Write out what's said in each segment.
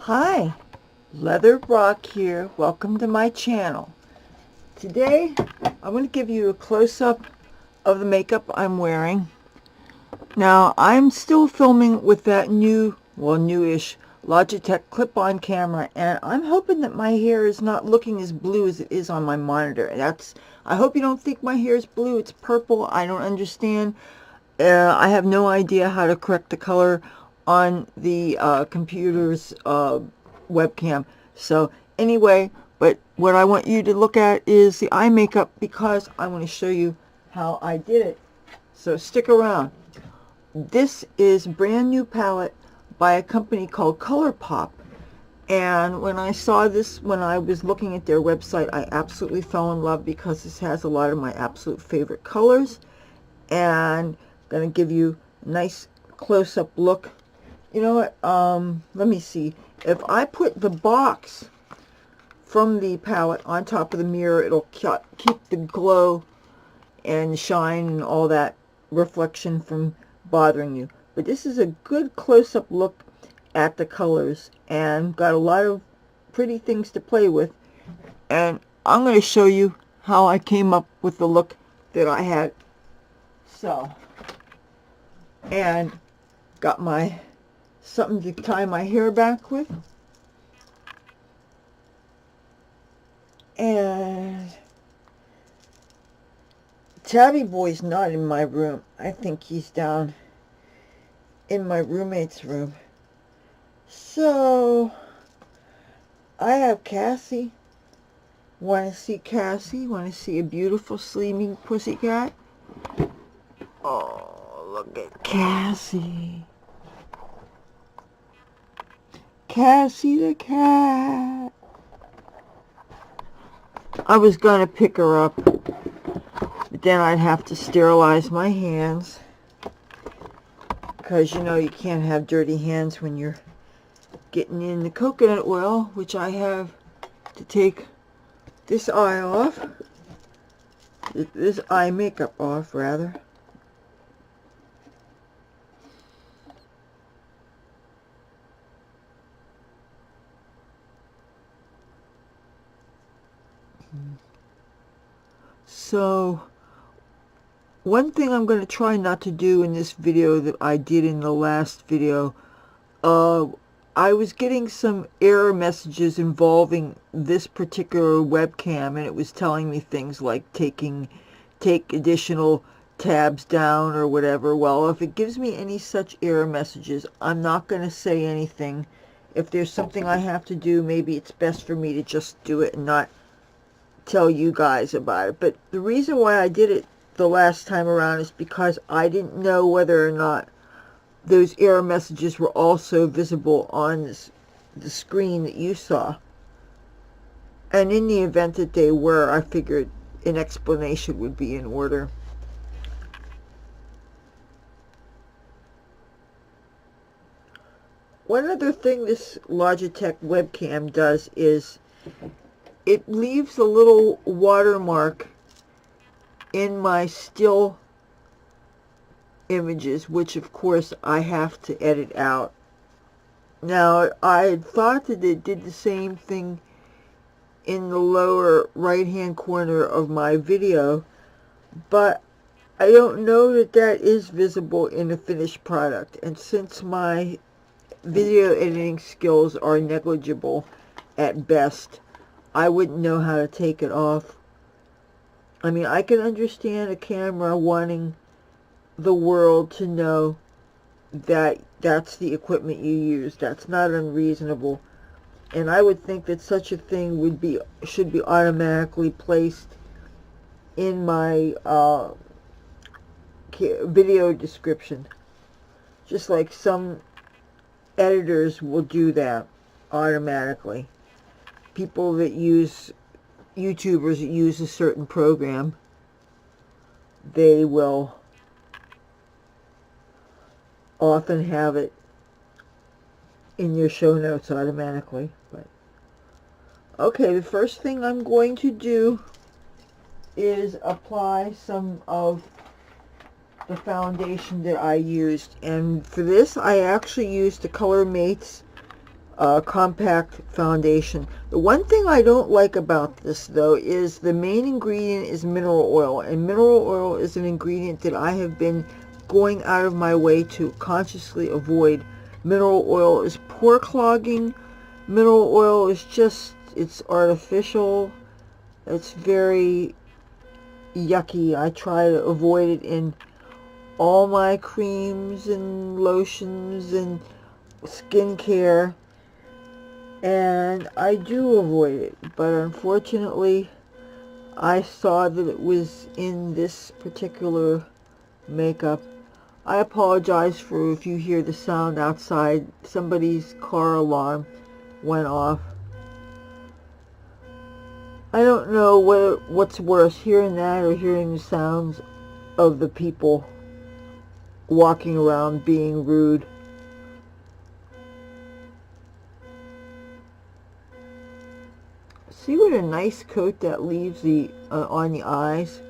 Hi, Leather Rokk here. Welcome to my channel. Today I'm going to give you a close-up of the makeup I'm wearing. Now I'm still filming with that newish Logitech clip-on camera, and I'm hoping that my hair is not looking as blue as it is on my monitor. I hope you don't think my hair is blue. It's purple. I don't understand. I have no idea how to correct the color on the computer's webcam. So anyway, but what I want you to look at is the eye makeup, because I want to show you how I did it. So stick around. This is a brand new palette by a company called ColourPop. And when I saw this, when I was looking at their website, I absolutely fell in love because this has a lot of my absolute favorite colors. And I'm going to give you a nice close-up look. You know what? Let me see. If I put the box from the palette on top of the mirror, it'll keep the glow and shine and all that reflection from bothering you. But this is a good close-up look at the colors, and got a lot of pretty things to play with. And I'm going to show you how I came up with the look that I had. So, and got my something to tie my hair back with, and Tabby Boy's not in my room. I think he's down in my roommate's room. So I have Cassie. Want to see Cassie? Want to see a beautiful sleeping pussycat? Oh, look at Cassie. Cassie the cat. I was going to pick her up, but then I'd have to sterilize my hands, because you know you can't have dirty hands when you're getting in the coconut oil, which I have to take this eye off, this eye makeup off rather. So one thing I'm going to try not to do in this video that I did in the last video, I was getting some error messages involving this particular webcam, and it was telling me things like take additional tabs down or whatever. Well, if it gives me any such error messages, I'm not going to say anything. If there's something I have to do, maybe it's best for me to just do it and not tell you guys about it. But the reason why I did it the last time around is because I didn't know whether or not those error messages were also visible on the screen that you saw. And in the event that they were, I figured an explanation would be in order. One other thing this Logitech webcam does is it leaves a little watermark in my still images, which of course I have to edit out. Now, I had thought that it did the same thing in the lower right hand corner of my video, but I don't know that that is visible in the finished product. And since my video editing skills are negligible at best, I wouldn't know how to take it off. I mean, I can understand a camera wanting the world to know that that's the equipment you use. That's not unreasonable. And I would think that such a thing should be automatically placed in my video description. Just like some editors will do that automatically. People that use, YouTubers that use a certain program, they will often have it in your show notes automatically. But okay, the first thing I'm going to do is apply some of the foundation that I used, and for this I actually used the Color Mates compact foundation. The one thing I don't like about this, though, is the main ingredient is mineral oil, and mineral oil is an ingredient that I have been going out of my way to consciously avoid. Mineral oil is pore clogging. Mineral oil is just, it's artificial. It's very yucky. I try to avoid it in all my creams and lotions and skincare, and I do avoid it, but unfortunately I saw that it was in this particular makeup. I apologize for if you hear the sound outside. Somebody's car alarm went off. I don't know what's worse, hearing that or hearing the sounds of the people walking around being rude. See what a nice coat that leaves on the eyes?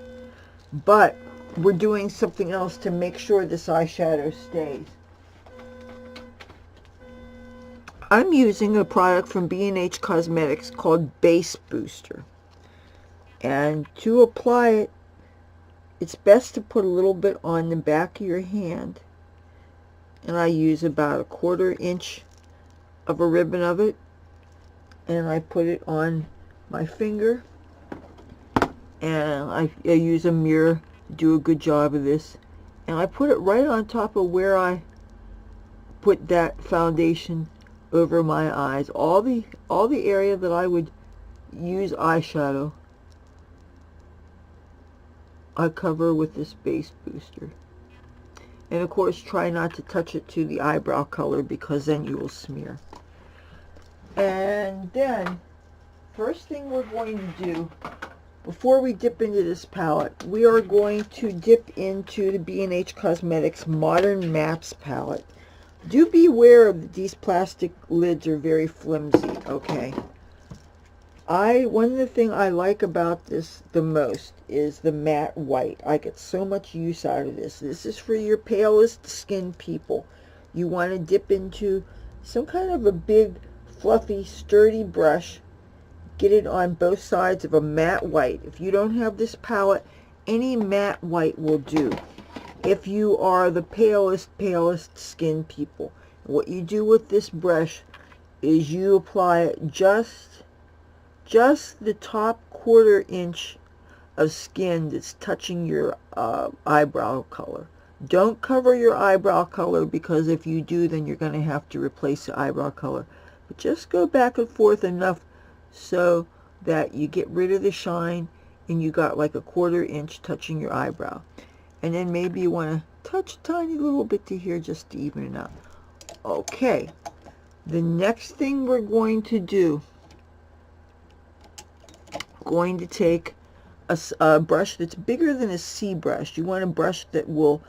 But we're doing something else to make sure this eyeshadow stays. I'm using a product from B&H Cosmetics called Base Booster. And to apply it, it's best to put a little bit on the back of your hand. And I use about a 1/4 inch of a ribbon of it. And I put it on my finger. And I use a mirror to do a good job of this. And I put it right on top of where I put that foundation over my eyes. All the area that I would use eyeshadow, I cover with this base booster. And of course, try not to touch it to the eyebrow color, because then you will smear. And then, first thing we're going to do, before we dip into this palette, we are going to dip into the B&H Cosmetics Modern Maps palette. Do beware that these plastic lids are very flimsy, okay? One of the things I like about this the most is the matte white. I get so much use out of this. This is for your palest skin people. You want to dip into some kind of a big, fluffy, sturdy brush. Get it on both sides of a matte white. If you don't have this palette, any matte white will do. If you are the palest skin people, what you do with this brush is you apply it just the top 1/4 inch of skin that's touching your eyebrow color. Don't cover your eyebrow color, because if you do, then you're going to have to replace the eyebrow color. But just go back and forth enough so that you get rid of the shine and you got like a 1/4 inch touching your eyebrow. And then maybe you want to touch a tiny little bit to here just to even it out. Okay, the next thing we're going to do, going to take a brush that's bigger than a C brush. You want a brush that will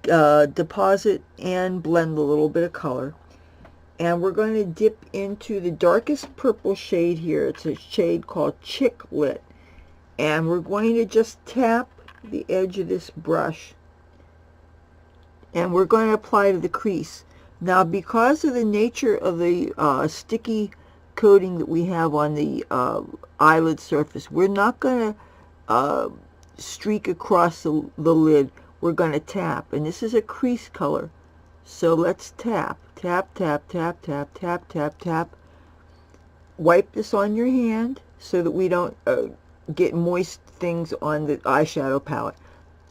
deposit and blend a little bit of color. And we're going to dip into the darkest purple shade here. It's a shade called Chick Lit. And we're going to just tap the edge of this brush. And we're going to apply to the crease. Now, because of the nature of the sticky coating that we have on the eyelid surface, we're not going to streak across the lid. We're going to tap. And this is a crease color. So let's tap. Tap, tap, tap, tap, tap, tap, tap. Wipe this on your hand so that we don't get moist things on the eyeshadow palette.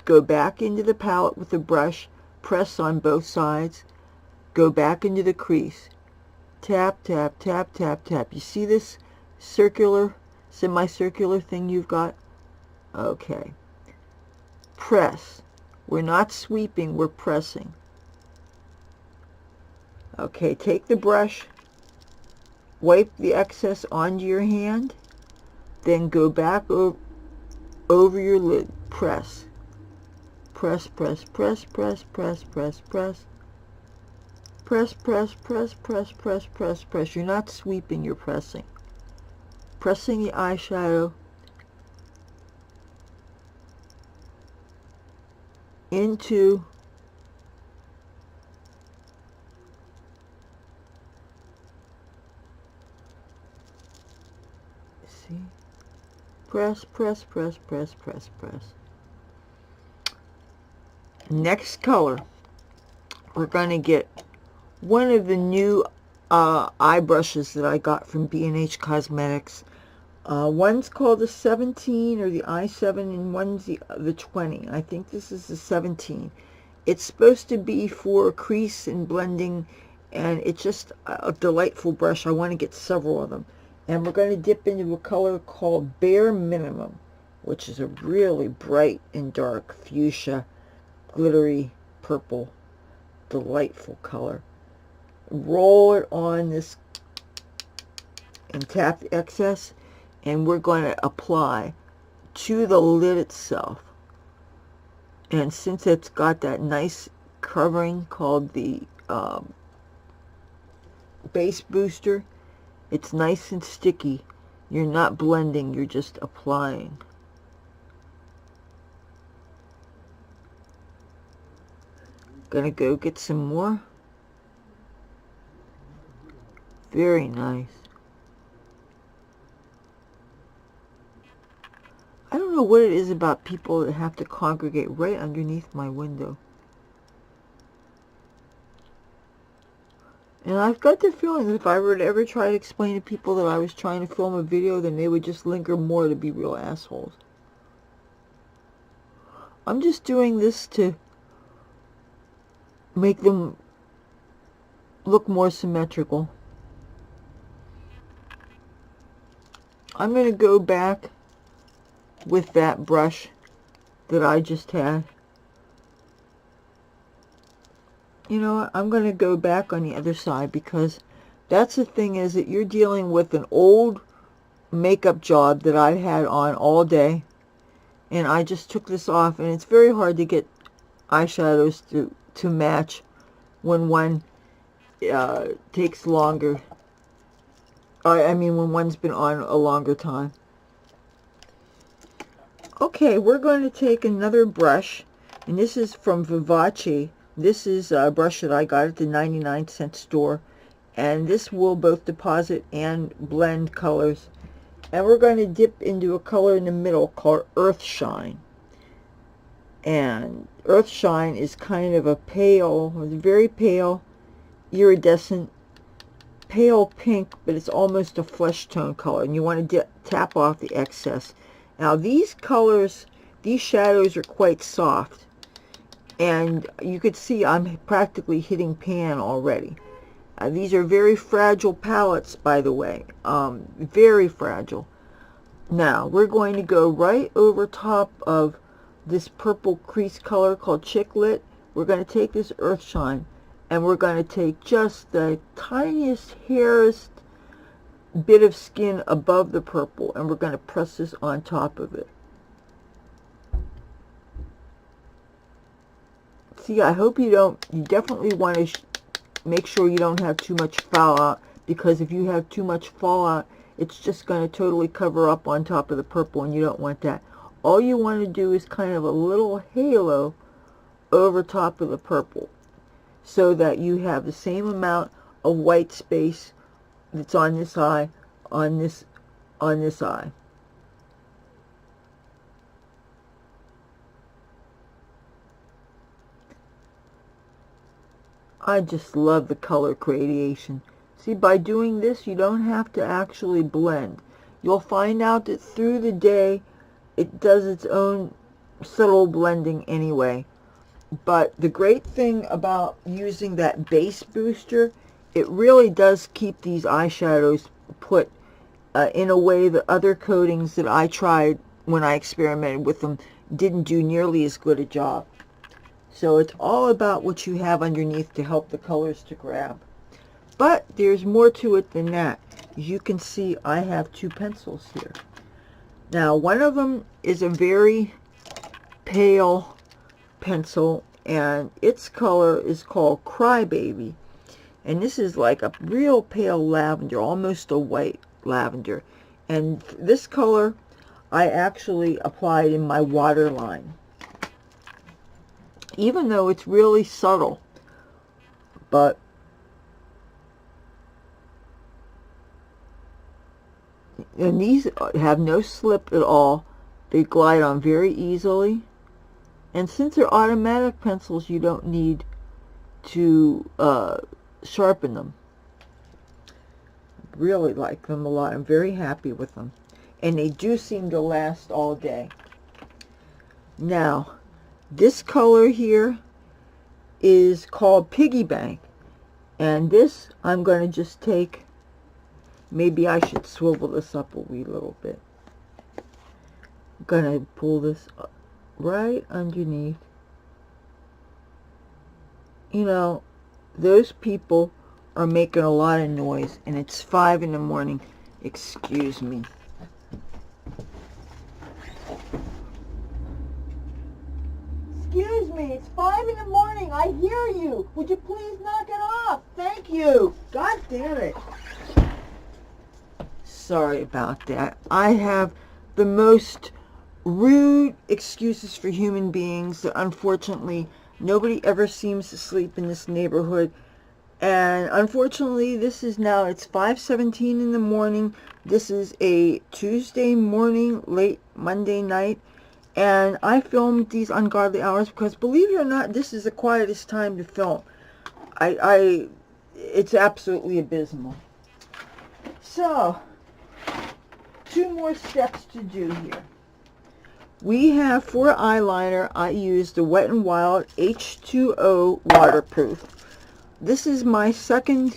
Go back into the palette with the brush. Press on both sides. Go back into the crease. Tap, tap, tap, tap, tap. You see this circular, semicircular thing you've got? Okay. Press. We're not sweeping, we're pressing. Okay, take the brush, wipe the excess onto your hand, then go back over your lid. Press. Press, press, press, press, press, press, press. Press, press, press, press, press, press, press. You're not sweeping, you're pressing. Pressing the eyeshadow into See? Press, press, press, press, press, press. Next color, we're going to get one of the new eye brushes that I got from B&H Cosmetics. One's called the 17 or the i7, and one's the 20. I think this is the 17. It's supposed to be for crease and blending, and it's just a delightful brush. I want to get several of them. And we're going to dip into a color called Bare Minimum, which is a really bright and dark fuchsia, glittery purple, delightful color. Roll it on this and tap the excess, and we're going to apply to the lid itself. And since it's got that nice covering called the base booster, it's nice and sticky. You're not blending, you're just applying. Gonna go get some more. Very nice. I don't know what it is about people that have to congregate right underneath my window. And I've got the feeling that if I were to ever try to explain to people that I was trying to film a video, then they would just linger more to be real assholes. I'm just doing this to make them look more symmetrical. I'm going to go back with that brush that I just had. You know what? I'm going to go back on the other side, because that's the thing, is that you're dealing with an old makeup job that I've had on all day, and I just took this off, and it's very hard to get eyeshadows to match when one takes longer. I mean, when one's been on a longer time. Okay, we're going to take another brush, and this is from Vivace. This is a brush that I got at the 99-cent store, and this will both deposit and blend colors. And we're going to dip into a color in the middle called Earth Shine. And Earth Shine is kind of a pale, very pale, iridescent, pale pink, but it's almost a flesh tone color, and you want to tap off the excess. Now these colors, these shadows are quite soft, and you could see I'm practically hitting pan already. These are very fragile palettes, by the way, very fragile. Now we're going to go right over top of this purple crease color called Chick Lit. We're going to take this Earth Shine, and we're going to take just the tiniest, hairest bit of skin above the purple, and we're going to press this on top of it. See, I hope you definitely want to make sure you don't have too much fallout, because if you have too much fallout, it's just going to totally cover up on top of the purple, and you don't want that. All you want to do is kind of a little halo over top of the purple, so that you have the same amount of white space that's on this eye, on this eye. I just love the color gradation. See, by doing this, you don't have to actually blend. You'll find out that through the day, it does its own subtle blending anyway. But the great thing about using that base booster, it really does keep these eyeshadows put in a way that other coatings that I tried when I experimented with them didn't do nearly as good a job. So it's all about what you have underneath to help the colors to grab. But there's more to it than that. As you can see, I have two pencils here. Now, one of them is a very pale pencil, and its color is called Crybaby, and this is like a real pale lavender, almost a white lavender. And this color I actually applied in my waterline, even though it's really subtle. But And these have no slip at all. They glide on very easily. And since they're automatic pencils, you don't need to sharpen them. Really like them a lot. I'm very happy with them. And they do seem to last all day. Now, this color here is called Piggy Bank. And this, I'm going to just take, maybe I should swivel this up a wee little bit. I'm going to pull this up right underneath. You know, those people are making a lot of noise, and it's 5 in the morning. Excuse me. Excuse me, it's 5 in the morning. I hear you. Would you please knock it off? Thank you. God damn it. Sorry about that. I have the most rude excuses for human beings that unfortunately nobody ever seems to sleep in this neighborhood. And unfortunately, this is now, it's 5:17 in the morning. This is a Tuesday morning, late Monday night. And I filmed these ungodly hours because, believe it or not, this is the quietest time to film. It's absolutely abysmal. So, 2 more steps to do here. We have, for eyeliner, I used the Wet n Wild H2O waterproof. This is my second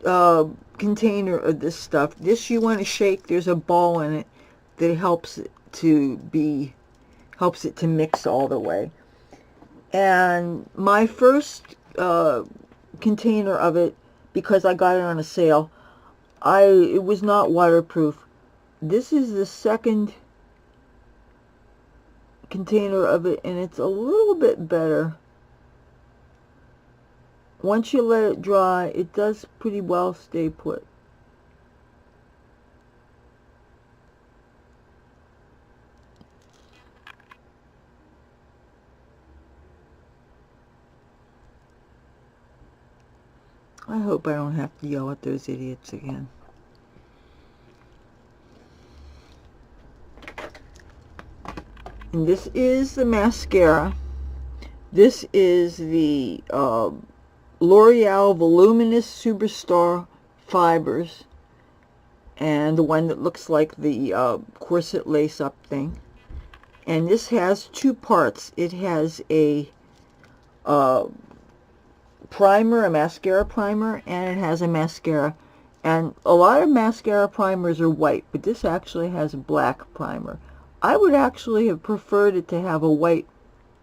container of this stuff. This you want to shake. There's a ball in it that helps it to mix all the way. And my first container of it, because I got it on a sale, it was not waterproof. This is the second container of it, and it's a little bit better. Once you let it dry, it does pretty well stay put. I hope I don't have to yell at those idiots again. And this is the mascara. This is the L'Oreal Voluminous Superstar Fibers, and the one that looks like the corset lace-up thing. And this has 2 parts. It has a primer, a mascara primer, and it has a mascara. And a lot of mascara primers are white, but this actually has a black primer. I would actually have preferred it to have a white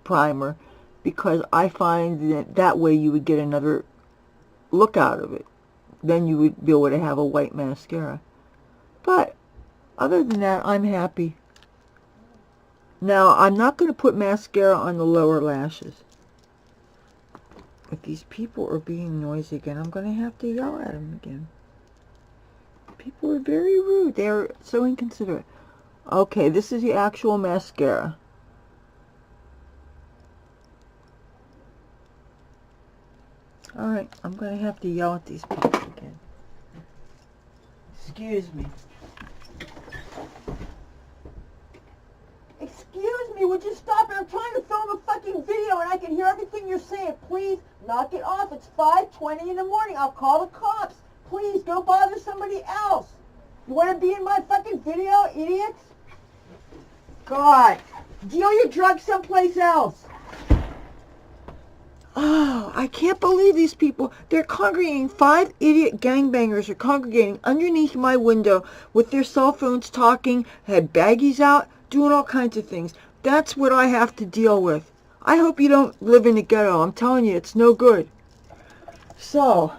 primer, because I find that that way you would get another look out of it. Then you would be able to have a white mascara. But other than that, I'm happy. Now, I'm not going to put mascara on the lower lashes. If these people are being noisy again, I'm going to have to yell at them again. People are very rude. They are so inconsiderate. Okay, this is the actual mascara. Alright, I'm going to have to yell at these people again. Excuse me. Excuse me, would you stop it? I'm trying to film a fucking video and I can hear everything you're saying. Please, knock it off. It's 5:20 in the morning. I'll call the cops. Please, go bother somebody else. You want to be in my fucking video, idiots? God, deal your drugs someplace else. Oh, I can't believe these people. They're congregating. 5 idiot gangbangers are congregating underneath my window with their cell phones talking, had baggies out, doing all kinds of things. That's what I have to deal with. I hope you don't live in the ghetto. I'm telling you, it's no good. So,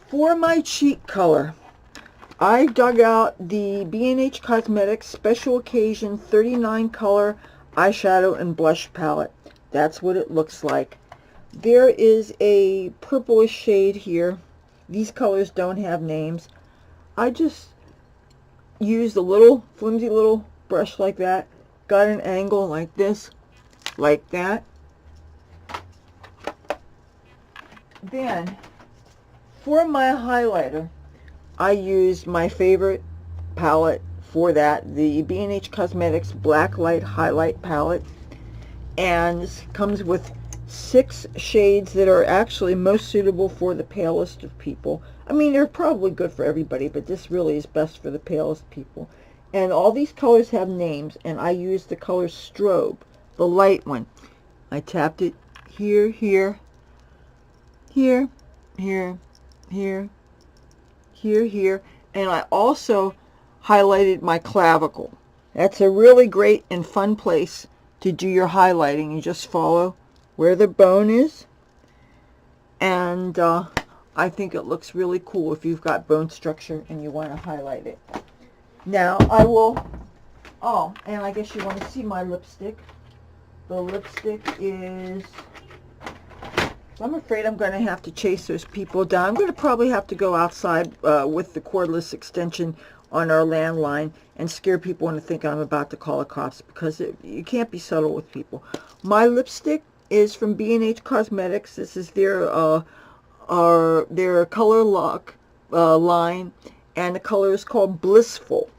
for my cheek color, I dug out the B&H Cosmetics Special Occasion 39 color eyeshadow and blush palette. That's what it looks like. There is a purplish shade here. These colors don't have names. I just used a little flimsy little brush like that, got an angle like this, like that. Then, for my highlighter, I used my favorite palette for that, the B&H Cosmetics Black Light Highlight Palette. And this comes with 6 shades that are actually most suitable for the palest of people. I mean, they're probably good for everybody, but this really is best for the palest people. And all these colors have names, and I used the color Strobe, the light one. I tapped it here, here, here, here, here, here, and I also highlighted my clavicle. That's a really great and fun place to do your highlighting. You just follow where the bone is, and I think it looks really cool if you've got bone structure and you want to highlight it. Now I will, oh, and I guess you want to see my lipstick. The lipstick is, I'm afraid I'm going to have to chase those people down. I'm going to probably have to go outside with the cordless extension on our landline and scare people into thinking I'm about to call the cops, because you can't be subtle with people. My lipstick is from B&H Cosmetics. This is their Color Lock line, and the color is called Blissful.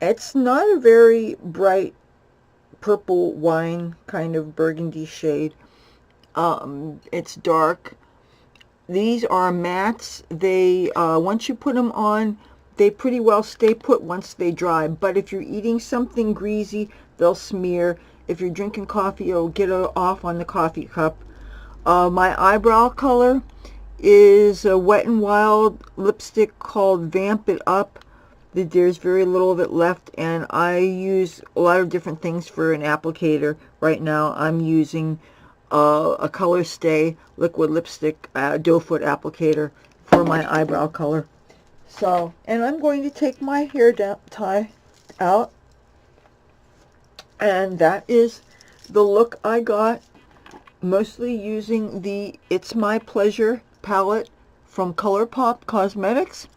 It's not a very bright purple wine kind of burgundy shade. It's dark. These are mattes. They once you put them on, they pretty well stay put once they dry, but if you're eating something greasy, they'll smear. If you're drinking coffee, it'll get off on the coffee cup. My eyebrow color is a Wet n Wild lipstick called Vamp It Up. There's very little of it left, and I use a lot of different things for an applicator. Right now I'm using a Color Stay liquid lipstick doe foot applicator for my eyebrow color. So, and I'm going to take my hair tie out, and that is the look I got, mostly using the It's My Pleasure palette from ColourPop Cosmetics.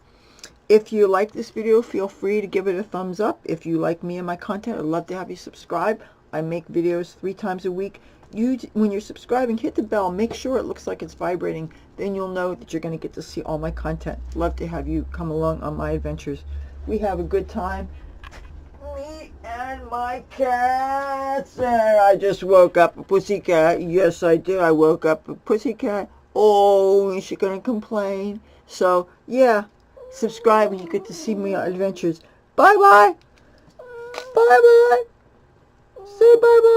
If you like this video, feel free to give it a thumbs up. If you like me and my content, I'd love to have you subscribe. I make videos 3 times a week. When you're subscribing, hit the bell. Make sure it looks like it's vibrating. Then you'll know that you're going to get to see all my content. Love to have you come along on my adventures. We have a good time. Me and my cats. And I just woke up a pussycat. Yes, I did. I woke up a pussycat. Oh, is she going to complain? So, yeah. Subscribe and you get to see my adventures. Bye-bye. Bye-bye. Say bye-bye.